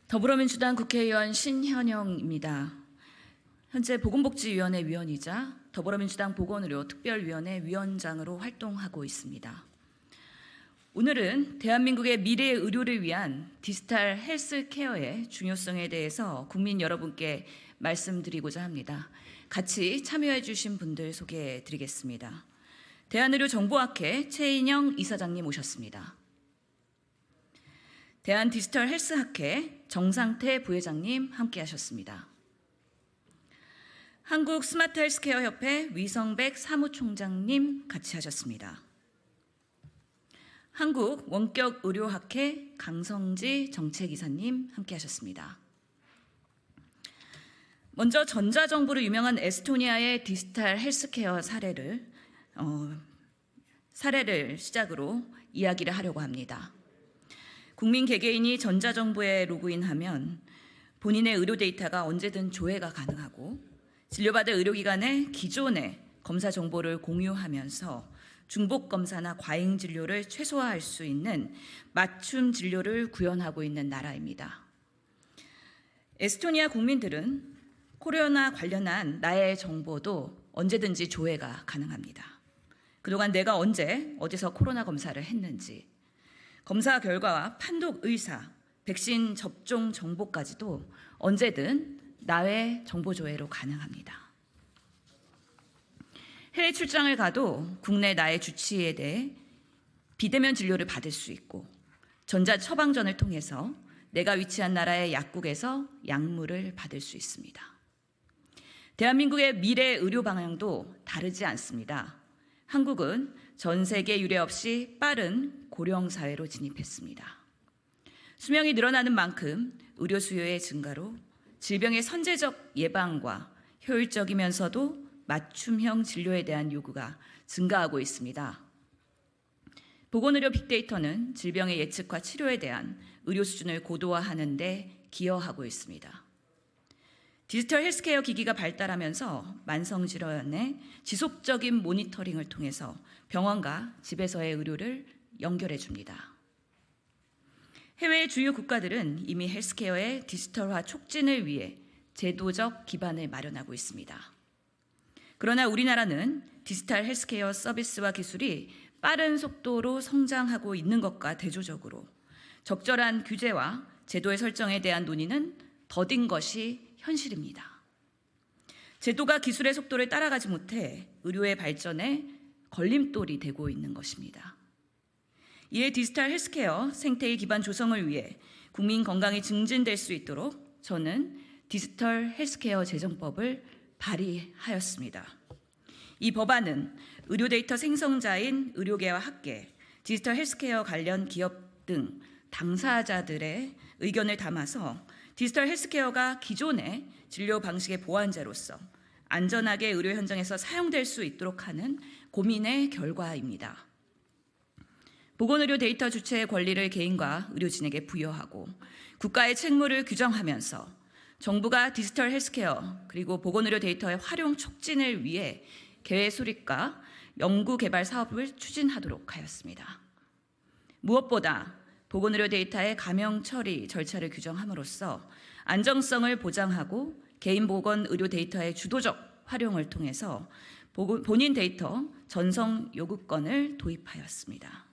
더불어민주당 국회의원 신현영입니다. 현재 보건복지위원회 위원이자 더불어민주당 보건의료특별위원회 위원장으로 활동하고 있습니다. 오늘은 대한민국의 미래 의료를 위한 디지털 헬스케어의 중요성에 대해서 국민 여러분께 말씀드리고자 합니다. 같이 참여해 주신 분들 소개해 드리겠습니다. 대한의료정보학회 최인영 이사장님 오셨습니다. 대한디지털헬스학회 정상태 부회장님 함께하셨습니다. 한국스마트헬스케어협회 위성백 사무총장님 같이 하셨습니다. 한국원격의료학회 강성지 정책이사님 함께하셨습니다. 먼저 전자정부로 유명한 에스토니아의 디지털 헬스케어 사례를 시작으로 이야기를 하려고 합니다. 국민 개개인이 전자정부에 로그인하면 본인의 의료 데이터가 언제든 조회가 가능하고 진료받을 의료기관의 기존의 검사 정보를 공유하면서 중복 검사나 과잉 진료를 최소화할 수 있는 맞춤 진료를 구현하고 있는 나라입니다. 에스토니아 국민들은 코로나 관련한 나의 정보도 언제든지 조회가 가능합니다. 그동안 내가 언제 어디서 코로나 검사를 했는지, 검사 결과와 판독 의사, 백신 접종 정보까지도 언제든 나의 정보 조회로 가능합니다. 해외 출장을 가도 국내 나의 주치의에 대해 비대면 진료를 받을 수 있고 전자 처방전을 통해서 내가 위치한 나라의 약국에서 약물을 받을 수 있습니다. 대한민국의 미래 의료 방향도 다르지 않습니다. 한국은 전 세계 유례 없이 빠른 고령 사회로 진입했습니다. 수명이 늘어나는 만큼 의료 수요의 증가로 질병의 선제적 예방과 효율적이면서도 맞춤형 진료에 대한 요구가 증가하고 있습니다. 보건의료 빅데이터는 질병의 예측과 치료에 대한 의료 수준을 고도화하는 데 기여하고 있습니다. 디지털 헬스케어 기기가 발달하면서 만성질환의 지속적인 모니터링을 통해서 병원과 집에서의 의료를 연결해 줍니다. 해외 주요 국가들은 이미 헬스케어의 디지털화 촉진을 위해 제도적 기반을 마련하고 있습니다. 그러나 우리나라는 디지털 헬스케어 서비스와 기술이 빠른 속도로 성장하고 있는 것과 대조적으로 적절한 규제와 제도의 설정에 대한 논의는 더딘 것이 현실입니다. 제도가 기술의 속도를 따라가지 못해 의료의 발전에 걸림돌이 되고 있는 것입니다. 이에 디지털 헬스케어 생태계 기반 조성을 위해 국민 건강이 증진될 수 있도록 저는 디지털 헬스케어 제정법을 발의하였습니다. 이 법안은 의료 데이터 생성자인 의료계와 학계, 디지털 헬스케어 관련 기업 등 당사자들의 의견을 담아서 디지털 헬스케어가 기존의 진료 방식의 보완제로서 안전하게 의료 현장에서 사용될 수 있도록 하는 고민의 결과입니다. 보건의료 데이터 주체의 권리를 개인과 의료진에게 부여하고 국가의 책무를 규정하면서 정부가 디지털 헬스케어 그리고 보건의료 데이터의 활용 촉진을 위해 개회 수립과 연구 개발 사업을 추진하도록 하였습니다. 무엇보다 보건의료 데이터의 가명 처리 절차를 규정함으로써 안정성을 보장하고 개인 보건의료 데이터의 주도적 활용을 통해서 본인 데이터 전송 요구권을 도입하였습니다.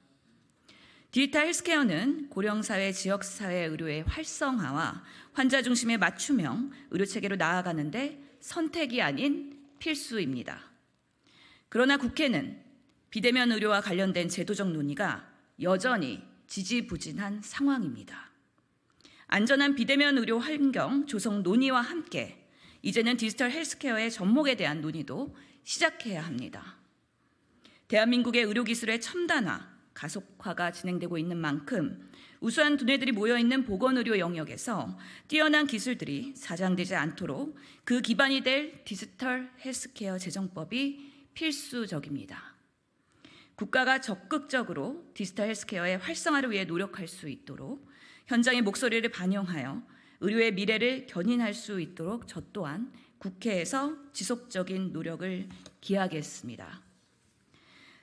디지털 헬스케어는 고령사회, 지역사회 의료의 활성화와 환자 중심의 맞춤형 의료체계로 나아가는 데 선택이 아닌 필수입니다. 그러나 국회는 비대면 의료와 관련된 제도적 논의가 여전히 지지부진한 상황입니다. 안전한 비대면 의료 환경 조성 논의와 함께 이제는 디지털 헬스케어의 접목에 대한 논의도 시작해야 합니다. 대한민국의 의료기술의 첨단화, 가속화가 진행되고 있는 만큼 우수한 두뇌들이 모여있는 보건의료 영역에서 뛰어난 기술들이 사장되지 않도록 그 기반이 될 디지털 헬스케어 제정법이 필수적입니다. 국가가 적극적으로 디지털 헬스케어의 활성화를 위해 노력할 수 있도록 현장의 목소리를 반영하여 의료의 미래를 견인할 수 있도록 저 또한 국회에서 지속적인 노력을 기하겠습니다.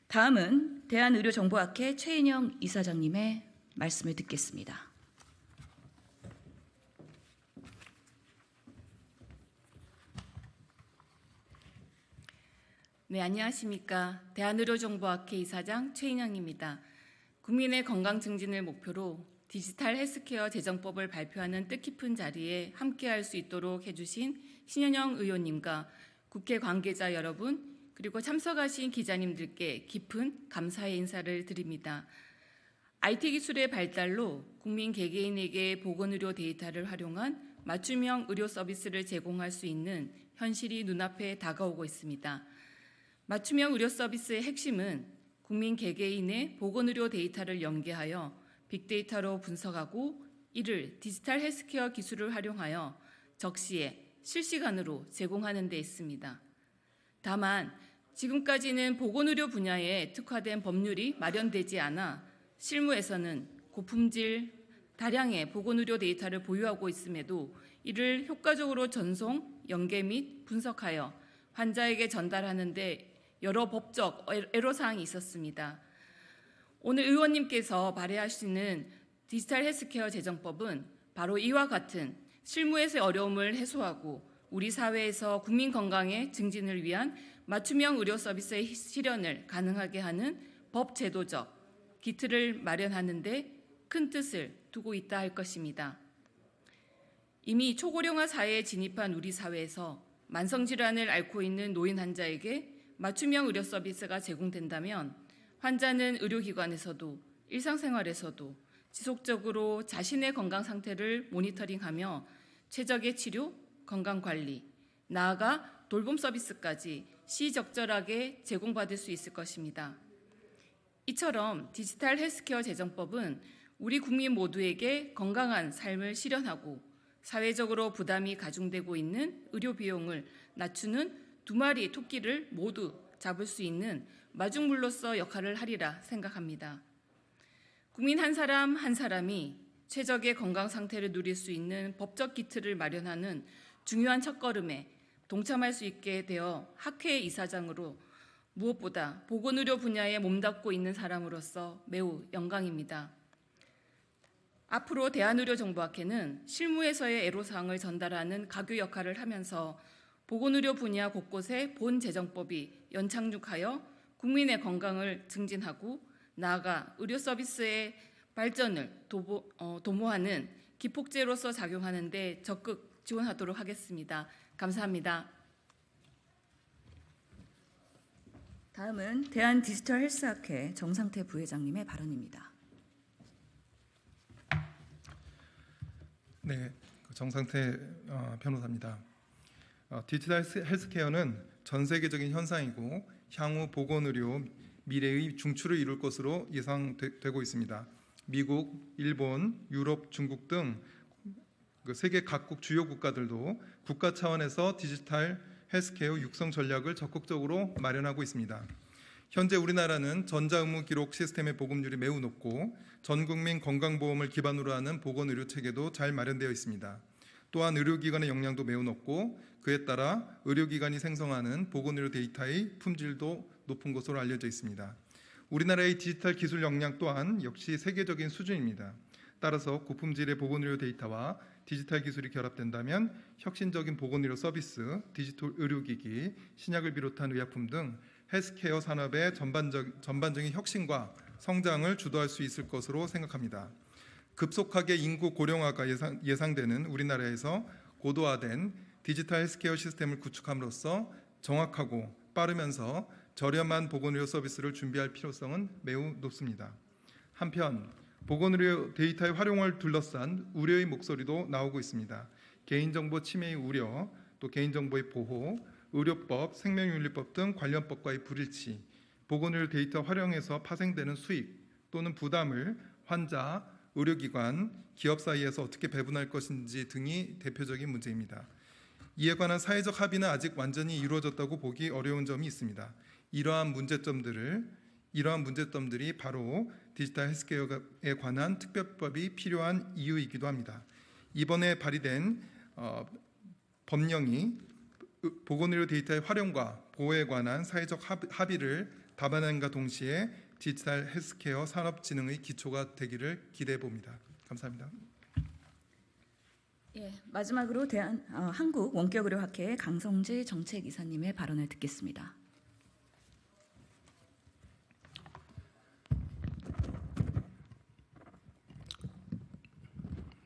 다음은 대한의료정보학회 최인영 이사장님의 말씀을 듣겠습니다. 네, 안녕하십니까. 대한의료정보학회 이사장 최인영입니다. 국민의 건강 증진을 목표로 디지털 헬스케어 제정법을 발표하는 뜻깊은 자리에 함께할 수 있도록 해주신 신현영 의원님과 국회 관계자 여러분 그리고 참석하신 기자님들께 깊은 감사의 인사를 드립니다. IT 기술의 발달로 국민 개개인에게 보건의료 데이터를 활용한 맞춤형 의료 서비스를 제공할 수 있는 현실이 눈앞에 다가오고 있습니다. 맞춤형 의료 서비스의 핵심은 국민 개개인의 보건의료 데이터를 연계하여 빅데이터로 분석하고 이를 디지털 헬스케어 기술을 활용하여 적시에 실시간으로 제공하는 데 있습니다. 다만 지금까지는 보건의료 분야에 특화된 법률이 마련되지 않아 실무에서는 고품질, 다량의 보건의료 데이터를 보유하고 있음에도 이를 효과적으로 전송, 연계 및 분석하여 환자에게 전달하는 데 여러 법적 애로사항이 있었습니다. 오늘 의원님께서 발의하시는 디지털 헬스케어 제정법은 바로 이와 같은 실무에서의 어려움을 해소하고 우리 사회에서 국민 건강의 증진을 위한 맞춤형 의료 서비스의 실현을 가능하게 하는 법 제도적 기틀을 마련하는 데 큰 뜻을 두고 있다 할 것입니다. 이미 초고령화 사회에 진입한 우리 사회에서 만성질환을 앓고 있는 노인 환자에게 맞춤형 의료 서비스가 제공된다면 환자는 의료기관에서도 일상생활에서도 지속적으로 자신의 건강 상태를 모니터링하며 최적의 치료, 건강관리, 나아가 돌봄 서비스까지 시적절하게 제공받을 수 있을 것입니다. 이처럼 디지털 헬스케어 제정법은 우리 국민 모두에게 건강한 삶을 실현하고 사회적으로 부담이 가중되고 있는 의료 비용을 낮추는 두 마리 토끼를 모두 잡을 수 있는 마중물로서 역할을 하리라 생각합니다. 국민 한 사람 한 사람이 최적의 건강 상태를 누릴 수 있는 법적 기틀을 마련하는 중요한 첫걸음에 동참할 수 있게 되어 학회 이사장으로 무엇보다 보건의료 분야에 몸담고 있는 사람으로서 매우 영광입니다. 앞으로 대한의료정보학회는 실무에서의 애로사항을 전달하는 가교 역할을 하면서 보건의료 분야 곳곳에 본 제정법이 연착륙하여 국민의 건강을 증진하고 나아가 의료 서비스의 발전을 도모하는 기폭제로서 작용하는 데 적극 지원하도록 하겠습니다. 감사합니다. 다음은 대한디지털헬스학회 정상태 부회장님의 발언입니다. 네, 정상태 변호사입니다. 디지털 헬스케어는 전 세계적인 현상이고 향후 보건의료 미래의 중추를 이룰 것으로 예상되고 있습니다. 미국, 일본, 유럽, 중국 등 세계 각국 주요 국가들도 국가 차원에서 디지털 헬스케어 육성 전략을 적극적으로 마련하고 있습니다. 현재 우리나라는 전자의무 기록 시스템의 보급률이 매우 높고 전 국민 건강보험을 기반으로 하는 보건의료 체계도 잘 마련되어 있습니다. 또한 의료기관의 역량도 매우 높고 그에 따라 의료기관이 생성하는 보건의료 데이터의 품질도 높은 것으로 알려져 있습니다. 우리나라의 디지털 기술 역량 또한 역시 세계적인 수준입니다. 따라서 고품질의 보건의료 데이터와 디지털 기술이 결합된다면 혁신적인 보건의료 서비스, 디지털 의료기기, 신약을 비롯한 의약품 등 헬스케어 산업의 전반적인 혁신과 성장을 주도할 수 있을 것으로 생각합니다. 급속하게 인구 고령화가 예상되는 우리나라에서 고도화된 디지털 헬스케어 시스템을 구축함으로써 정확하고 빠르면서 저렴한 보건의료 서비스를 준비할 필요성은 매우 높습니다. 한편 보건의료 데이터의 활용을 둘러싼 우려의 목소리도 나오고 있습니다. 개인정보 침해의 우려, 또 개인정보의 보호, 의료법, 생명윤리법 등 관련 법과의 불일치, 보건의료 데이터 활용에서 파생되는 수익 또는 부담을 환자, 의료기관, 기업 사이에서 어떻게 배분할 것인지 등이 대표적인 문제입니다. 이에 관한 사회적 합의는 아직 완전히 이루어졌다고 보기 어려운 점이 있습니다. 이러한 문제점들이 바로 디지털 헬스케어에 관한 특별법이 필요한 이유이기도 합니다. 이번에 발의된 법령이 보건의료 데이터의 활용과 보호에 관한 사회적 합의를 담아낸과 동시에 디지털 헬스케어 산업진흥의 기초가 되기를 기대해 봅니다. 감사합니다. 예, 마지막으로 한국원격의료학회 강성재 정책이사님의 발언을 듣겠습니다.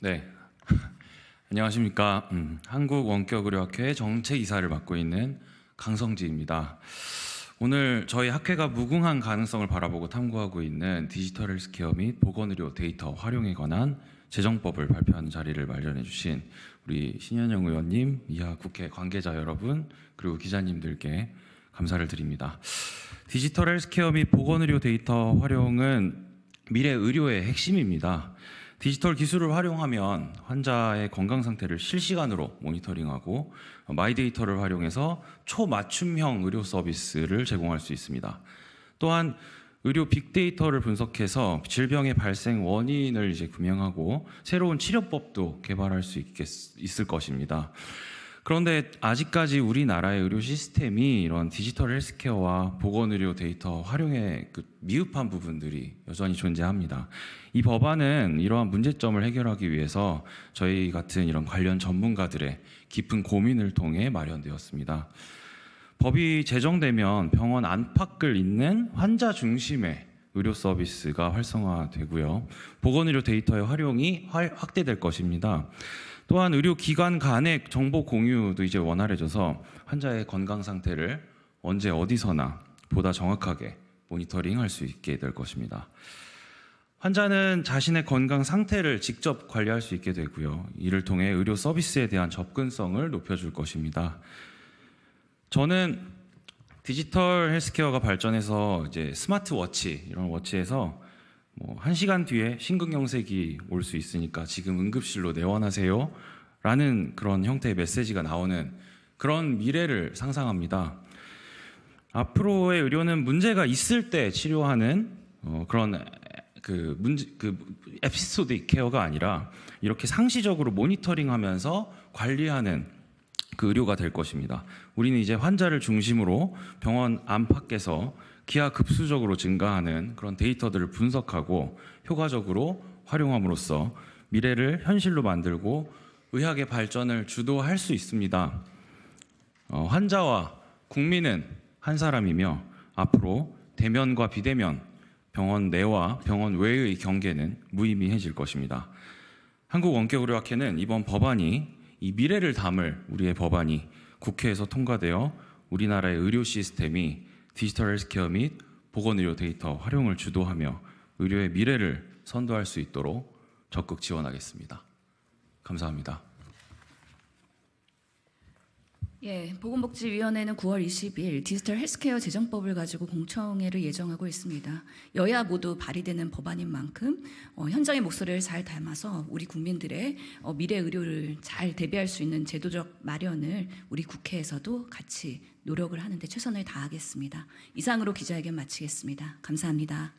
네, 안녕하십니까. 한국원격의료학회 정책이사를 맡고 있는 강성지입니다. 오늘 저희 학회가 무궁한 가능성을 바라보고 탐구하고 있는 디지털 헬스케어 및 보건의료 데이터 활용에 관한 제정법을 발표하는 자리를 마련해 주신 우리 신현영 의원님, 이하 국회 관계자 여러분, 그리고 기자님들께 감사를 드립니다. 디지털 헬스케어 및 보건의료 데이터 활용은 미래 의료의 핵심입니다. 디지털 기술을 활용하면 환자의 건강 상태를 실시간으로 모니터링하고 마이데이터를 활용해서 초맞춤형 의료 서비스를 제공할 수 있습니다. 또한 의료 빅데이터를 분석해서 질병의 발생 원인을 규명하고 새로운 치료법도 개발할 수 있을 것입니다. 그런데 아직까지 우리나라의 의료 시스템이 이런 디지털 헬스케어와 보건의료 데이터 활용에 미흡한 부분들이 여전히 존재합니다. 이 법안은 이러한 문제점을 해결하기 위해서 저희 같은 이런 관련 전문가들의 깊은 고민을 통해 마련되었습니다. 법이 제정되면 병원 안팎을 잇는 환자 중심의 의료 서비스가 활성화되고요. 보건의료 데이터의 활용이 확대될 것입니다. 또한 의료기관 간의 정보 공유도 이제 원활해져서 환자의 건강 상태를 언제 어디서나 보다 정확하게 모니터링할 수 있게 될 것입니다. 환자는 자신의 건강 상태를 직접 관리할 수 있게 되고요. 이를 통해 의료 서비스에 대한 접근성을 높여줄 것입니다. 저는 디지털 헬스케어가 발전해서 이제 스마트워치 이런 워치에서 1시간 뒤에 심근경색이 올 수 있으니까 지금 응급실로 내원하세요 라는 그런 형태의 메시지가 나오는 그런 미래를 상상합니다. 앞으로의 의료는 문제가 있을 때 치료하는 그런 에피소드 케어가 아니라 이렇게 상시적으로 모니터링하면서 관리하는 그 의료가 될 것입니다. 우리는 이제 환자를 중심으로 병원 안팎에서 기하급수적으로 증가하는 그런 데이터들을 분석하고 효과적으로 활용함으로써 미래를 현실로 만들고 의학의 발전을 주도할 수 있습니다. 환자와 국민은 한 사람이며 앞으로 대면과 비대면, 병원 내와 병원 외의 경계는 무의미해질 것입니다. 한국원격의료학회는 이번 법안이 이 미래를 담을 우리의 법안이 국회에서 통과되어 우리나라의 의료 시스템이 디지털 헬스케어 및 보건의료 데이터 활용을 주도하며 의료의 미래를 선도할 수 있도록 적극 지원하겠습니다. 감사합니다. 보건복지위원회는 9월 20일 디지털 헬스케어 제정법을 가지고 공청회를 예정하고 있습니다. 여야 모두 발의되는 법안인 만큼 현장의 목소리를 잘 담아서 우리 국민들의 미래 의료를 잘 대비할 수 있는 제도적 마련을 우리 국회에서도 같이 노력을 하는데 최선을 다하겠습니다. 이상으로 기자회견 마치겠습니다. 감사합니다.